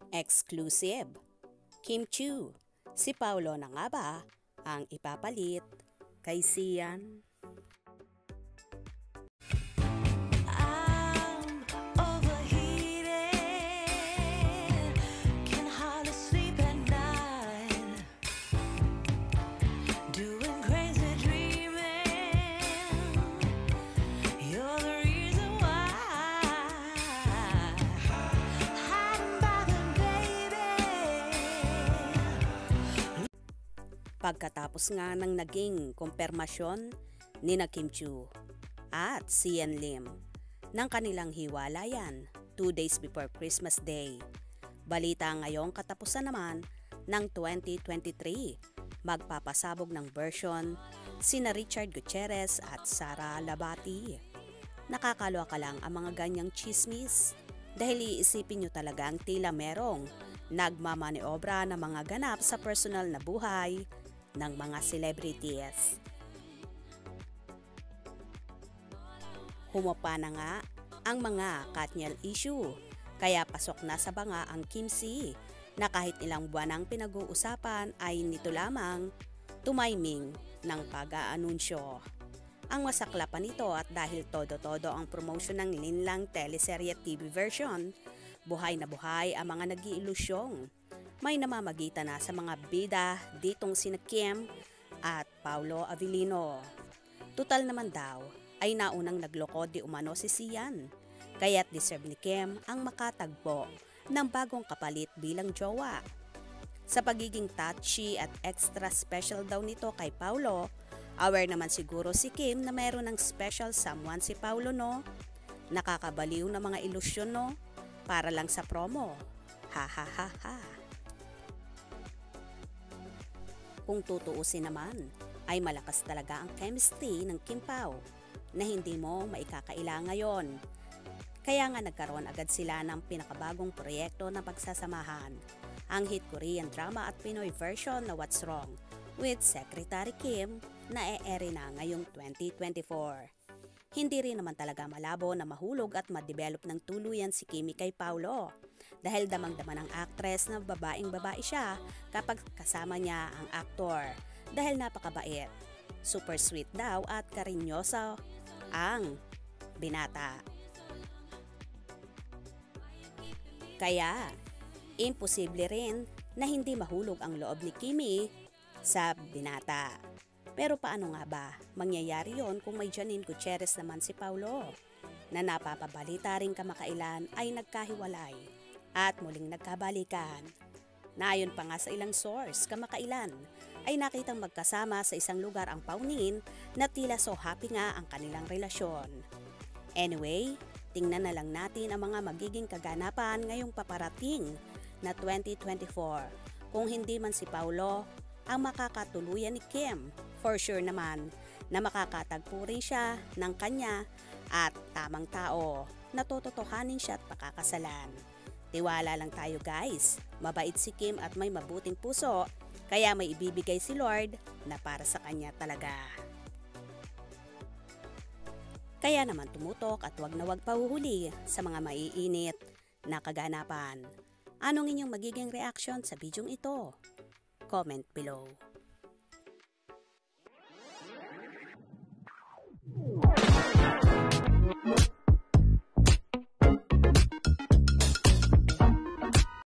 Exclusive. Kim Chiu, si Paulo na nga ba ang ipapalit kay Sian? Pagkatapos nga ng naging kumpirmasyon ni Kim Chiu at Sian Lim ng kanilang hiwalayan 2 days before Christmas Day, balita ngayong katapusan naman ng 2023, magpapasabog ng version sina Richard Gutierrez at Sara Labati. Nakakaloka lang ang mga ganyang chismis dahil iisipin nyo talagang tila merong nagmamaniobra na mga ganap sa personal na buhay ng mga celebrities. Humapa na nga ang mga Katniel issue, kaya pasok na sa banga ang Kim C na kahit ilang buwan ang pinag-uusapan ay nito lamang tumaiming ng pag-aanunsyo. Ang masakla pa nito at dahil todo-todo ang promotion ng linlang teleserye TV version, buhay na buhay ang mga nag-iilusyong. May namamagitan na sa mga bida ditong sina Kim at Paulo Avellino. Tutal naman daw ay naunang nagloko di umano si Sian, kaya't deserve ni Kim ang makatagpo ng bagong kapalit bilang jowa. Sa pagiging touchy at extra special daw nito kay Paulo, aware naman siguro si Kim na meron ng special someone si Paulo, no? Nakakabaliw na mga ilusyon, no? Para lang sa promo. Ha ha ha ha. Kung tutuusin naman, ay malakas talaga ang chemistry ng Kim Pao na hindi mo maikakaila ngayon. Kaya nga nagkaroon agad sila ng pinakabagong proyekto na pagsasamahan, ang hit Korean drama at Pinoy version na What's Wrong with Secretary Kim na e-ere na ngayong 2024. Hindi rin naman talaga malabo na mahulog at ma-develop ng tuluyan si Kimi kay Paulo dahil damang-dama ng actress na babaeng-babae siya kapag kasama niya ang aktor dahil napakabait, super sweet daw at karinyoso ang binata. Kaya, imposible rin na hindi mahulog ang loob ni Kimi sa binata. Pero paano nga ba mangyayari yon kung may Janine Gutierrez naman si Paulo na napapabalita rin kamakailan ay nagkahiwalay at muling nagkabalikan. Na ayon pa nga sa ilang source kamakailan ay nakitang magkasama sa isang lugar ang Paunin na tila so happy nga ang kanilang relasyon. Anyway, tingnan na lang natin ang mga magiging kaganapan ngayong paparating na 2024 kung hindi man si Paulo ang makakatuluyan ni Kim. For sure naman na makakatagpo rin siya ng kanya at tamang tao na tototohanin siya at pakakasalan. Tiwala lang tayo guys, mabait si Kim at may mabuting puso, kaya may ibibigay si Lord na para sa kanya talaga. Kaya naman tumutok at wag na wag pahuhuli sa mga maiinit na kaganapan. Anong inyong magiging reaction sa bidyong ito? Comment below.